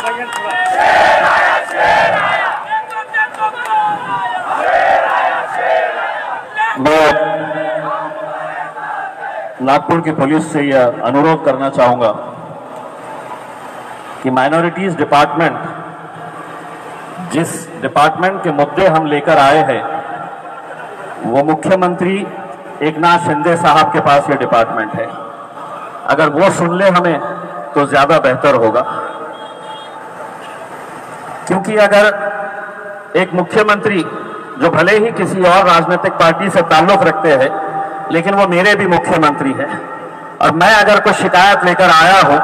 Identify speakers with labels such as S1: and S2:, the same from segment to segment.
S1: मैं नागपुर की पुलिस से यह अनुरोध करना चाहूंगा कि माइनॉरिटीज डिपार्टमेंट, जिस डिपार्टमेंट के मुद्दे हम लेकर आए हैं, वो मुख्यमंत्री एकनाथ शिंदे साहब के पास ये डिपार्टमेंट है। अगर वो सुन ले हमें तो ज्यादा बेहतर होगा, क्योंकि अगर एक मुख्यमंत्री जो भले ही किसी और राजनीतिक पार्टी से ताल्लुक रखते हैं, लेकिन वो मेरे भी मुख्यमंत्री हैं, और मैं अगर कोई शिकायत लेकर आया हूं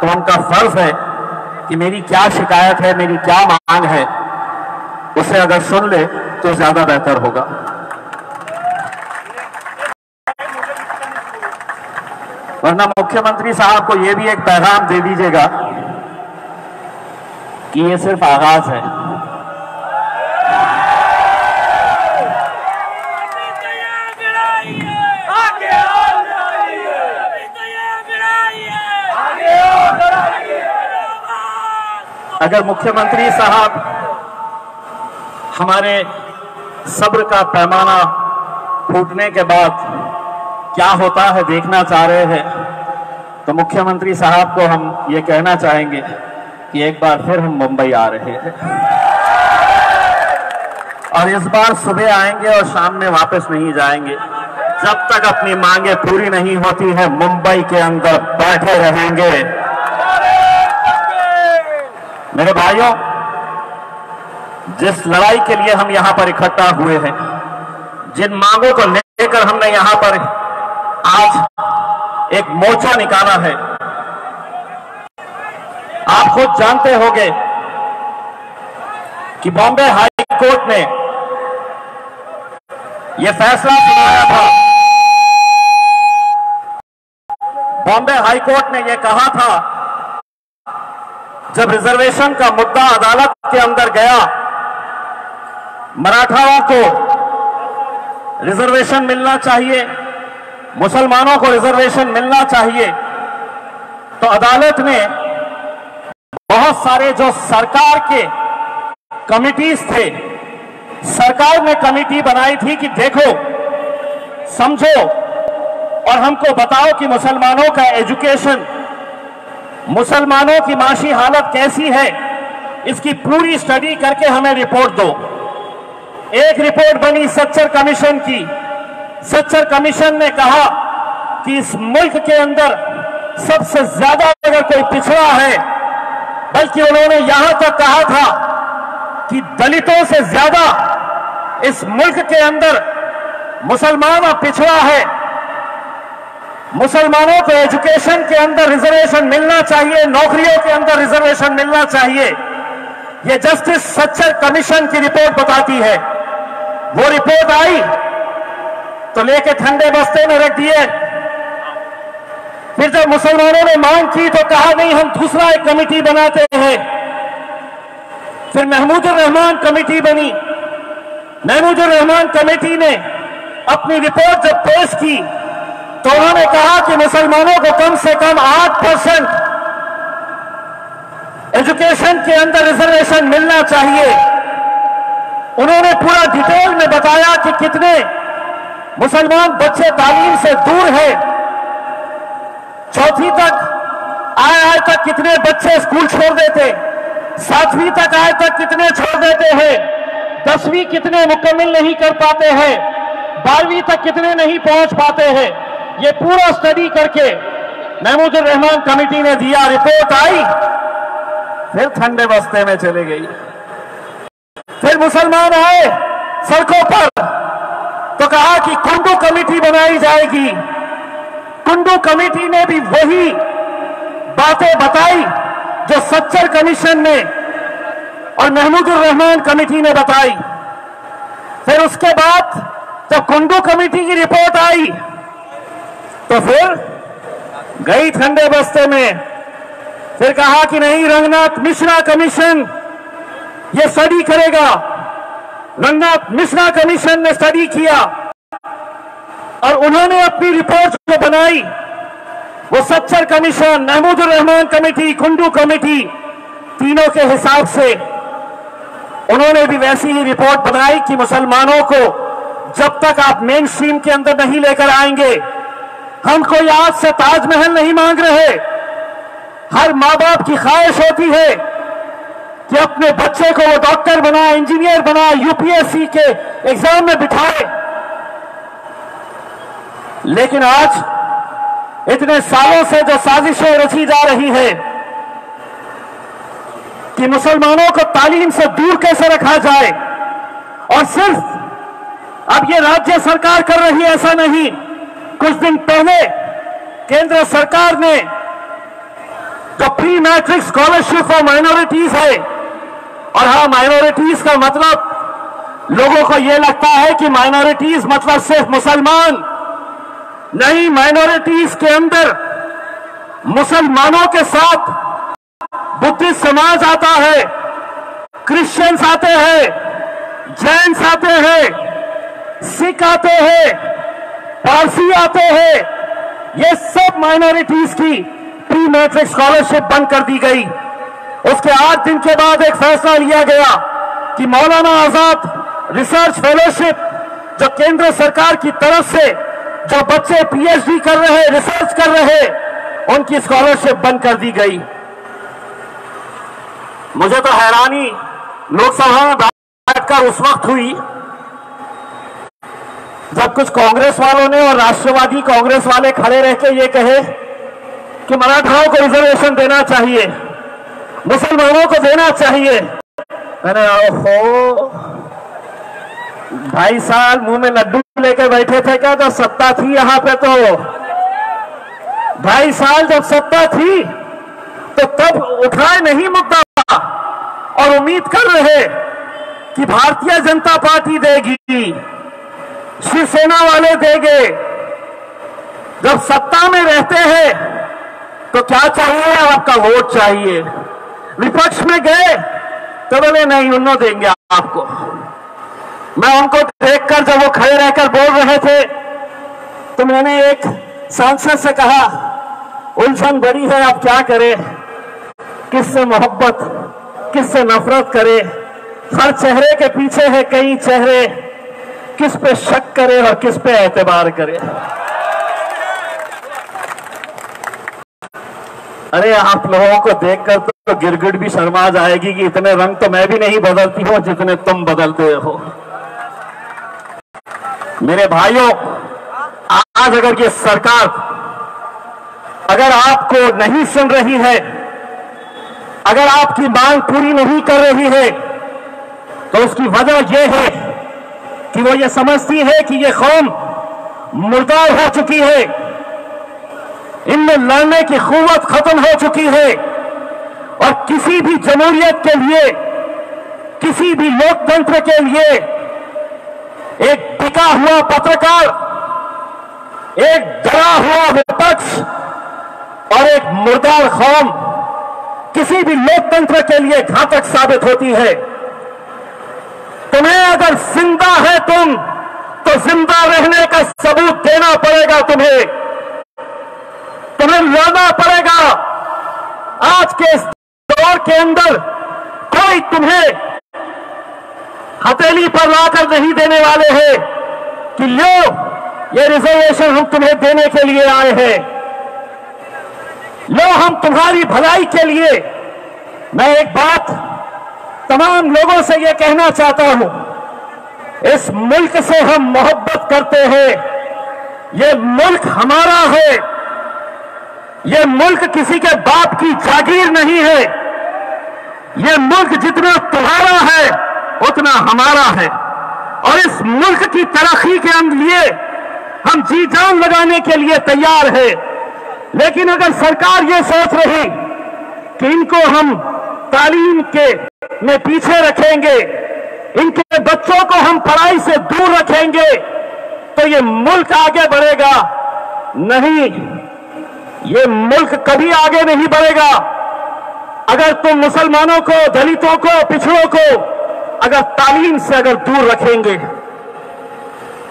S1: तो उनका फर्ज है कि मेरी क्या शिकायत है, मेरी क्या मांग है, उसे अगर सुन ले तो ज्यादा बेहतर होगा। वरना मुख्यमंत्री साहब को यह भी एक पैगाम दे दीजिएगा कि ये सिर्फ आगाज है। अगर मुख्यमंत्री साहब हमारे सब्र का पैमाना फूटने के बाद क्या होता है देखना चाह रहे हैं, तो मुख्यमंत्री साहब को हम ये कहना चाहेंगे कि एक बार फिर हम मुंबई आ रहे हैं, और इस बार सुबह आएंगे और शाम में वापस नहीं जाएंगे। जब तक अपनी मांगे पूरी नहीं होती है, मुंबई के अंदर बैठे रहेंगे। मेरे भाइयों, जिस लड़ाई के लिए हम यहां पर इकट्ठा हुए हैं, जिन मांगों को लेकर हमने यहां पर आज एक मोर्चा निकाला है, आप खुद जानते होंगे कि बॉम्बे हाई कोर्ट ने यह फैसला सुनाया था। बॉम्बे हाई कोर्ट ने यह कहा था, जब रिजर्वेशन का मुद्दा अदालत के अंदर गया, मराठाओं को रिजर्वेशन मिलना चाहिए, मुसलमानों को रिजर्वेशन मिलना चाहिए, तो अदालत ने बहुत सारे जो सरकार के कमिटीज थे, सरकार ने कमिटी बनाई थी कि देखो, समझो और हमको बताओ कि मुसलमानों का एजुकेशन, मुसलमानों की माशी हालत कैसी है, इसकी पूरी स्टडी करके हमें रिपोर्ट दो। एक रिपोर्ट बनी सच्चर कमीशन की। सच्चर कमीशन ने कहा कि इस मुल्क के अंदर सबसे ज्यादा अगर कोई पिछड़ा है, बल्कि उन्होंने यहां तक कहा था कि दलितों से ज्यादा इस मुल्क के अंदर मुसलमान और पिछड़ा है। मुसलमानों को एजुकेशन के अंदर रिजर्वेशन मिलना चाहिए, नौकरियों के अंदर रिजर्वेशन मिलना चाहिए। यह जस्टिस सच्चर कमीशन की रिपोर्ट बताती है। वो रिपोर्ट आई तो लेके ठंडे बस्ते में रख दिए। फिर जब मुसलमानों ने मांग की तो कहा नहीं, हम दूसरा एक कमेटी बनाते हैं। फिर महमूदुर रहमान कमेटी बनी। महमूदुर रहमान कमेटी ने अपनी रिपोर्ट जब पेश की तो उन्होंने कहा कि मुसलमानों को कम से कम 8% एजुकेशन के अंदर रिजर्वेशन मिलना चाहिए। उन्होंने पूरा डिटेल में बताया कि कितने मुसलमान बच्चे तालीम से दूर हैं। चौथी तक आए तक कितने बच्चे स्कूल छोड़ देते, 7वीं तक आए तक कितने छोड़ देते हैं, 10वीं कितने मुकम्मल नहीं कर पाते हैं, 12वीं तक कितने नहीं पहुंच पाते हैं। ये पूरा स्टडी करके महमूदुर रहमान कमेटी ने दिया। रिपोर्ट आई, फिर ठंडे बस्ते में चले गई। फिर मुसलमान आए सड़कों पर तो कहा कि कुंडू कमेटी बनाई जाएगी। कुंडू कमेटी ने भी वही बातें बताई जो सच्चर कमीशन ने और महमूदुर रहमान कमेटी ने बताई। फिर उसके बाद जब कुंडू कमेटी की रिपोर्ट आई तो फिर गई ठंडे बस्ते में। फिर कहा कि नहीं, रंगनाथ मिश्रा कमीशन ये स्टडी करेगा। रंगनाथ मिश्रा कमीशन ने स्टडी किया और उन्होंने अपनी रिपोर्ट जो बनाई, वो Sachar commission, Mahmoodur Rahman committee, Kundu committee, तीनों के हिसाब से उन्होंने भी वैसी ही रिपोर्ट बनाई कि मुसलमानों को जब तक आप मेन स्ट्रीम के अंदर नहीं लेकर आएंगे, हम कोई आज से ताजमहल नहीं मांग रहे। हर माँ बाप की ख्वाहिश होती है कि अपने बच्चे को वो डॉक्टर बनाए, इंजीनियर बनाए, यूपीएससी के एग्जाम में बिठाए। लेकिन आज इतने सालों से जो साजिशें रची जा रही है कि मुसलमानों को तालीम से दूर कैसे रखा जाए, और सिर्फ अब ये राज्य सरकार कर रही है ऐसा नहीं। कुछ दिन पहले केंद्र सरकार ने जो pre matric scholarship for minorities है, और हाँ, माइनॉरिटीज का मतलब लोगों को यह लगता है कि माइनॉरिटीज मतलब सिर्फ मुसलमान नहीं, माइनॉरिटीज के अंदर मुसलमानों के साथ बुद्धिस्ट समाज आता है, क्रिश्चियंस आते हैं, जैन्स आते हैं, सिख आते हैं, पारसी आते हैं। ये सब माइनॉरिटीज की प्री मैट्रिक स्कॉलरशिप बंद कर दी गई। उसके 8 दिन के बाद एक फैसला लिया गया कि मौलाना आजाद रिसर्च फेलोशिप जो केंद्र सरकार की तरफ से जो बच्चे पीएचडी कर रहे, रिसर्च कर रहे, उनकी स्कॉलरशिप बंद कर दी गई। मुझे तो हैरानी लोकसभा में बैठकर उस वक्त हुई जब कुछ कांग्रेस वालों ने और राष्ट्रवादी कांग्रेस वाले खड़े रह के ये कहे कि मराठाओं को रिजर्वेशन देना चाहिए, मुसलमानों को देना चाहिए। मैंने ओहो, 2.5 साल मुंह में लड्डू लेकर बैठे थे क्या जब सत्ता थी यहां पे? तो 2.5 साल जब सत्ता थी तो तब उठाए नहीं मुद्दा और उम्मीद कर रहे कि भारतीय जनता पार्टी देगी, शिवसेना वाले देंगे। जब सत्ता में रहते हैं तो क्या चाहिए? आपका वोट चाहिए। विपक्ष में गए तो बोले नहीं, उन्होंने देंगे आपको। मैं उनको देखकर जब वो खड़े रहकर बोल रहे थे तो मैंने एक सांसद से कहा, उलझन बड़ी है, अब क्या करें, किससे मोहब्बत किससे नफरत करे, हर चेहरे के पीछे है कई चेहरे, किस पे शक करे और किस पे एतबार करे। अरे आप लोगों को देखकर तो गिरगिट भी शर्मा जाएगी कि इतने रंग तो मैं भी नहीं बदलती हूं जितने तुम बदलते हो। मेरे भाइयों, आज अगर ये सरकार अगर आपको नहीं सुन रही है, अगर आपकी मांग पूरी नहीं कर रही है, तो उसकी वजह यह है कि वो ये समझती है कि ये कौम मुर्दार हो चुकी है, इनमें लड़ने की क़ुव्वत खत्म हो चुकी है, और किसी भी जमहूरियत के लिए, किसी भी लोकतंत्र के लिए एक टिका हुआ पत्रकार, एक डरा हुआ विपक्ष और एक मुर्दार कौम किसी भी लोकतंत्र के लिए घातक साबित होती है। तुम्हें अगर जिंदा है तुम, तो जिंदा रहने का सबूत देना पड़ेगा तुम्हें लड़ना पड़ेगा। आज के इस दौर के अंदर कोई तुम्हें हथेली पर लाकर नहीं देने वाले हैं कि लो ये रिजर्वेशन हम तुम्हें देने के लिए आए हैं, लो हम तुम्हारी भलाई के लिए। मैं एक बात तमाम लोगों से यह कहना चाहता हूं, इस मुल्क से हम मोहब्बत करते हैं, ये मुल्क हमारा है, ये मुल्क किसी के बाप की जागीर नहीं है, ये मुल्क जितना तुम्हारा है उतना हमारा है, और इस मुल्क की तरक्की के लिए हम जी जान लगाने के लिए तैयार है। लेकिन अगर सरकार ये सोच रही कि इनको हम तालीम के में पीछे रखेंगे, इनके बच्चों को हम पढ़ाई से दूर रखेंगे, तो ये मुल्क आगे बढ़ेगा नहीं, ये मुल्क कभी आगे नहीं बढ़ेगा। अगर तुम मुसलमानों को, दलितों को, पिछड़ों को अगर तालीम से अगर दूर रखेंगे,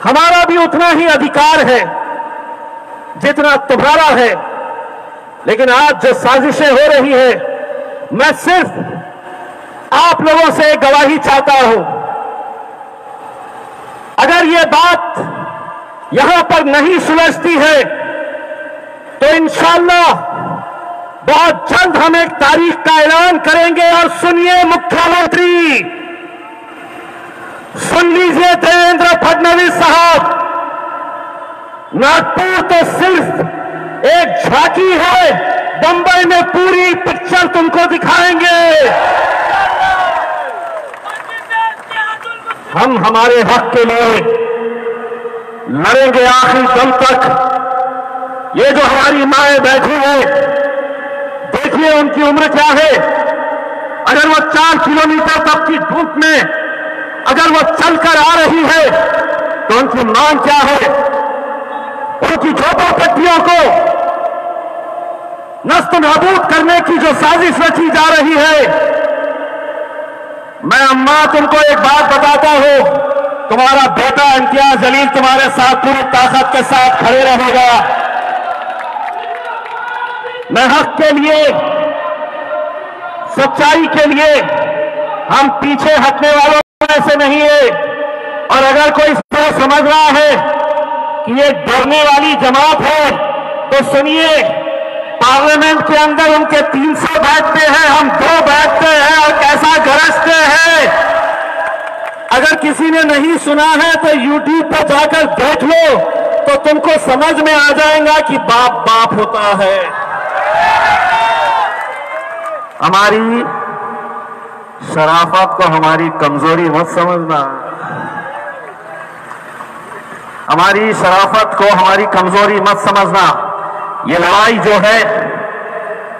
S1: हमारा भी उतना ही अधिकार है जितना तुम्हारा है। लेकिन आज जो साजिशें हो रही है, मैं सिर्फ आप लोगों से गवाही चाहता हूं, अगर ये बात यहां पर नहीं सुलझती है तो इंशाअल्लाह बहुत जल्द हम एक तारीख का ऐलान करेंगे। और सुनिए मुख्यमंत्री, सुन लीजिए देवेंद्र फडणवीस साहब, नागपुर तो सिर्फ एक झांकी है, बंबई में पूरी पिक्चर तुमको दिखाएंगे। हम हमारे हक के लिए लड़ेंगे आखिरी दम तक। ये जो हमारी माएं बैठी हैं, देखिए उनकी उम्र क्या है। अगर वो 4 किलोमीटर तक की धूप में अगर वो चलकर आ रही है तो उनकी मांग क्या है? उनकी झोपड़पट्टियों को नस्त नाबूद करने की जो साजिश रची जा रही है। मैं अम्मा तुमको एक बात बताता हूं, तुम्हारा बेटा इम्तियाज जलील तुम्हारे साथ पूरी ताकत के साथ खड़े रहेगा। मैं हक के लिए, सच्चाई के लिए हम पीछे हटने वालों में से नहीं है। और अगर कोई समझ रहा है कि ये डरने वाली जमात है तो सुनिए, पार्लियामेंट के अंदर उनके 300 बैठते हैं, हम 2 बैठते हैं और कैसा गरजते हैं। अगर किसी ने नहीं सुना है तो यूट्यूब पर जाकर देख लो तो तुमको समझ में आ जाएगा कि बाप बाप होता है। हमारी शराफत को हमारी कमजोरी मत समझना, हमारी शराफत को हमारी कमजोरी मत समझना। ये लड़ाई जो है,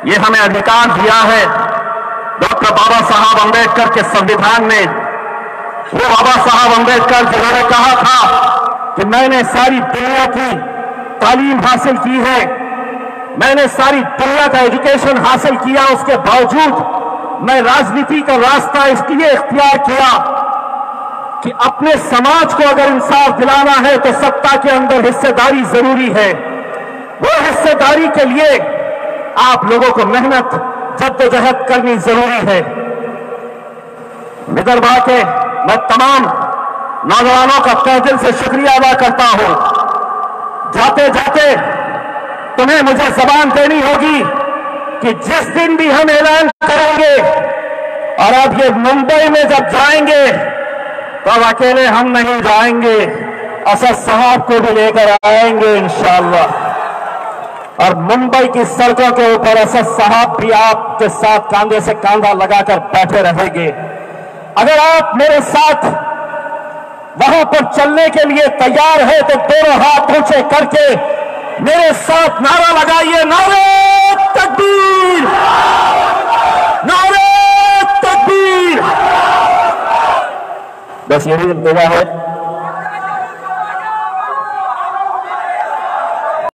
S1: ये हमें अधिकार दिया है डॉक्टर बाबा साहब अंबेडकर के संविधान ने। वो बाबा साहब अंबेडकर जिन्होंने कहा था कि मैंने सारी दुनिया की तालीम हासिल की है, मैंने सारी दुनिया का एजुकेशन हासिल किया, उसके बावजूद मैं राजनीति का रास्ता इसलिए इख्तियार किया कि अपने समाज को अगर इंसाफ दिलाना है तो सत्ता के अंदर हिस्सेदारी जरूरी है। वो हिस्सेदारी के लिए आप लोगों को मेहनत जद्दोजहद करनी जरूरी है। विदर्भा के मैं तमाम नौजवानों का तहे दिल से शुक्रिया अदा करता हूं। जाते जाते तुम्हें मुझे जबान देनी होगी कि जिस दिन भी हम ऐलान करेंगे, और अब ये मुंबई में जब जाएंगे तो अब अकेले हम नहीं जाएंगे, असद साहब को भी लेकर आएंगे इंशाअल्लाह। और मुंबई की सड़कों के ऊपर असद साहब भी आपके साथ कांधे से कांधा लगाकर बैठे रहेंगे। अगर आप मेरे साथ वहां पर चलने के लिए तैयार है तो दोनों हाथ ऊंचे करके मेरे साथ नारा लगाइए, नारे तकबीर, नारे तकबीर। बस यही मेरा है।